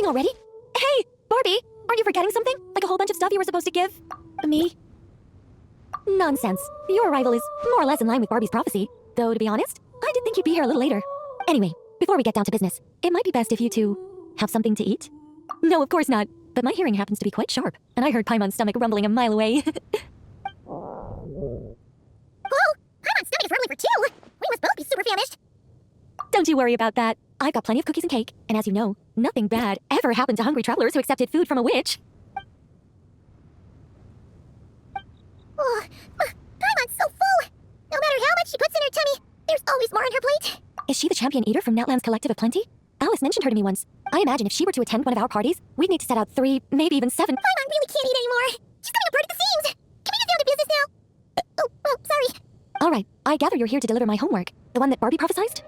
leaving already? Hey, Barbie, aren't you forgetting something? Like a whole bunch of stuff you were supposed to give me? Nonsense. Your arrival is more or less in line with Barbie's prophecy. Though, to be honest, I did think you'd be here a little later. Anyway, before we get down to business, it might be best if you two have something to eat. No, of course not. But my hearing happens to be quite sharp, and I heard Paimon's stomach rumbling a mile away. Whoa! Paimon's stomach is rumbling for two! We must both be super famished! Don't you worry about that. I've got plenty of cookies and cake, and as you know, nothing bad ever happened to hungry travelers who accepted food from a witch. Oh, Paimon's so full! No matter how much she puts in her tummy, there's always more on her plate. Is she the champion eater from Natland's Collective of Plenty? Alice mentioned her to me once. I imagine if she were to attend one of our parties, we'd need to set out 3, maybe even 7. Paimon really can't eat anymore. She's coming apart at the seams. Can we get down to business now? Oh, sorry. All right, I gather you're here to deliver my homework. The one that Barbie prophesized?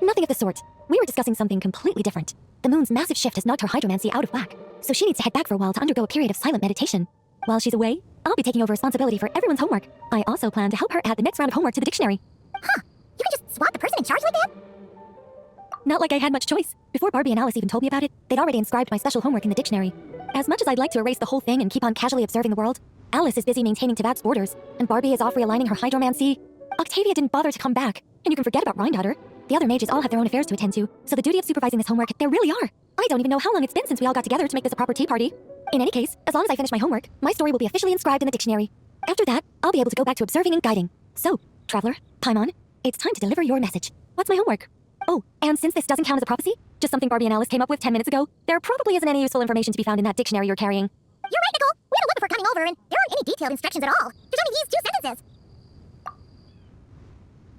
Nothing of the sort. We were discussing something completely different. The moon's massive shift has knocked her hydromancy out of whack, so she needs to head back for a while to undergo a period of silent meditation. While she's away, I'll be taking over responsibility for everyone's homework. I also plan to help her add the next round of homework to the dictionary. Huh. You can just swap the person in charge like that? Not like I had much choice. Before Barbie and Alice even told me about it, they'd already inscribed my special homework in the dictionary. As much as I'd like to erase the whole thing and keep on casually observing the world, Alice is busy maintaining Tavad's borders, and Barbie is off realigning her hydromancy. Octavia didn't bother to come back, and you can forget about Rhindaughter. The other mages all have their own affairs to attend to, so the duty of supervising this homework, there really are. I don't even know how long it's been since we all got together to make this a proper tea party. In any case, as long as I finish my homework, my story will be officially inscribed in the dictionary. After that, I'll be able to go back to observing and guiding. So, Traveler, Paimon, it's time to deliver your message. What's my homework? Oh, and since this doesn't count as a prophecy, just something Barbie and Alice came up with 10 minutes ago, there probably isn't any useful information to be found in that dictionary you're carrying. You're right, Nicole. We had a look before coming over, and there aren't any detailed instructions at all. There's only these 2 sentences.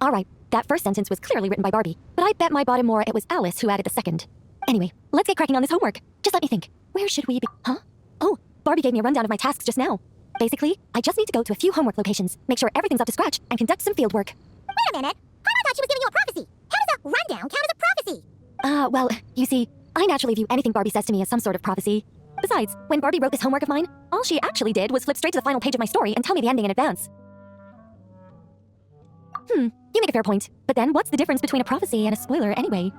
All right, that first sentence was clearly written by Barbie, but I bet my bottom more it was Alice who added the second. Anyway, let's get cracking on this homework. Just let me think. Where should we be? Huh? Oh, Barbie gave me a rundown of my tasks just now. Basically, I just need to go to a few homework locations, make sure everything's up to scratch, and conduct some field work. Wait a minute. Paimon thought she was giving you a prophecy. How does a rundown count as a prophecy? Well, you see, I naturally view anything Barbie says to me as some sort of prophecy. Besides, when Barbie wrote this homework of mine, all she actually did was flip straight to the final page of my story and tell me the ending in advance. You make a fair point. But then what's the difference between a prophecy and a spoiler anyway?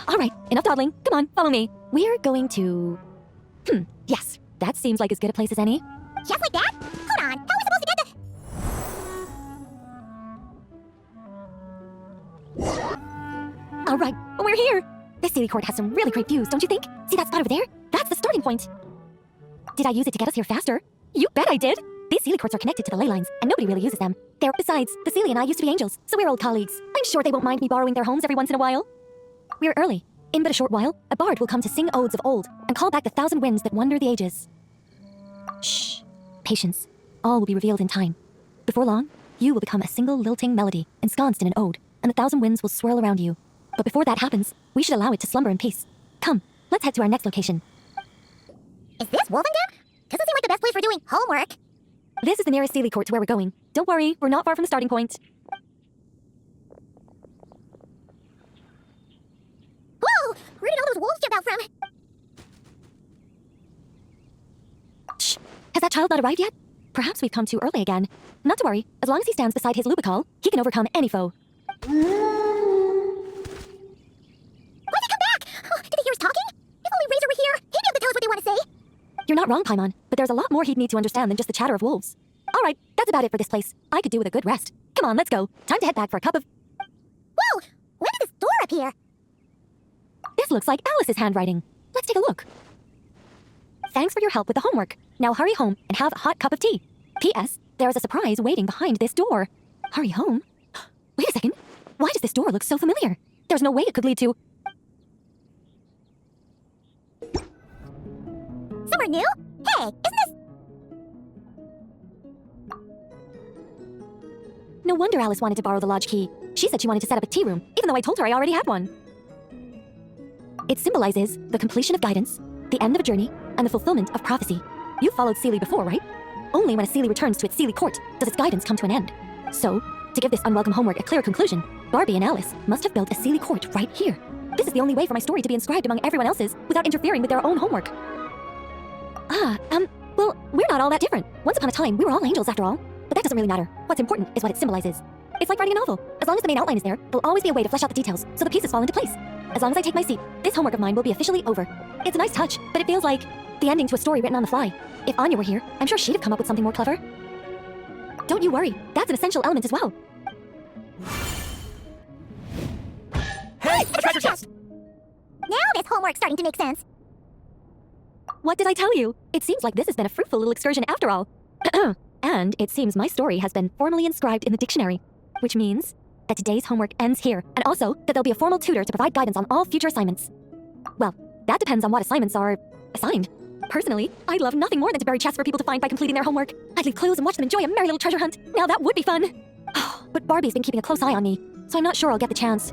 All right, enough dawdling. Come on, follow me. We're going to... yes, that seems like as good a place as any. Just like that? Hold on. How are we supposed to get to... All right, we're here. This Sealy Court has some really great views, don't you think? See that spot over there? That's the starting point. Did I use it to get us here faster? You bet I did. These Sealy Courts are connected to the ley lines, and nobody really uses them. Besides, the Sealy and I used to be angels, so we're old colleagues. I'm sure they won't mind me borrowing their homes every once in a while. We're early. In but a short while, a bard will come to sing odes of old and call back the 1,000 winds that wander the ages. Shh. Patience. All will be revealed in time. Before long, you will become a single lilting melody ensconced in an ode, and the 1,000 winds will swirl around you. But before that happens, we should allow it to slumber in peace. Come, let's head to our next location. Is this Wolvendam? Doesn't seem like the best place for doing homework. This is the nearest Sealy Court to where we're going. Don't worry, we're not far from the starting point. Whoa! Where did all those wolves jump out from? Shh! Has that child not arrived yet? Perhaps we've come too early again. Not to worry, as long as he stands beside his Lubical, he can overcome any foe. Why did he come back? Oh, did he hear us talking? If only Razor were here, he'd be able to tell us what they want to say. You're not wrong, Paimon, but there's a lot more he'd need to understand than just the chatter of wolves. All right, that's about it for this place. I could do with a good rest. Come on, let's go. Time to head back for a cup of... Whoa! When did this door appear? This looks like Alice's handwriting. Let's take a look. Thanks for your help with the homework. Now hurry home and have a hot cup of tea. P.S. There is a surprise waiting behind this door. Hurry home? Wait a second. Why does this door look so familiar? There's no way it could lead to... Somewhere new? Hey, isn't this... No wonder Alice wanted to borrow the lodge key. She said she wanted to set up a tea room, even though I told her I already had one. It symbolizes the completion of guidance, the end of a journey, and the fulfillment of prophecy. You've followed Sealy before, right? Only when a Sealy returns to its Sealy court does its guidance come to an end. So, to give this unwelcome homework a clear conclusion, Barbie and Alice must have built a Sealy court right here. This is the only way for my story to be inscribed among everyone else's without interfering with their own homework. Well, we're not all that different. Once upon a time, we were all angels after all. But that doesn't really matter. What's important is what it symbolizes. It's like writing a novel. As long as the main outline is there, there'll always be a way to flesh out the details, so the pieces fall into place. As long as I take my seat, this homework of mine will be officially over. It's a nice touch, but it feels like the ending to a story written on the fly. If Anya were here, I'm sure she'd have come up with something more clever. Don't you worry, that's an essential element as well. Hey, a treasure chest! Now this homework's starting to make sense. What did I tell you? It seems like this has been a fruitful little excursion after all. And it seems my story has been formally inscribed in the dictionary, which means that today's homework ends here, and also that there'll be a formal tutor to provide guidance on all future assignments. Well, that depends on what assignments are assigned. Personally, I'd love nothing more than to bury chests for people to find by completing their homework. I'd leave clues and watch them enjoy a merry little treasure hunt. Now that would be fun. But Barbie's been keeping a close eye on me, so I'm not sure I'll get the chance.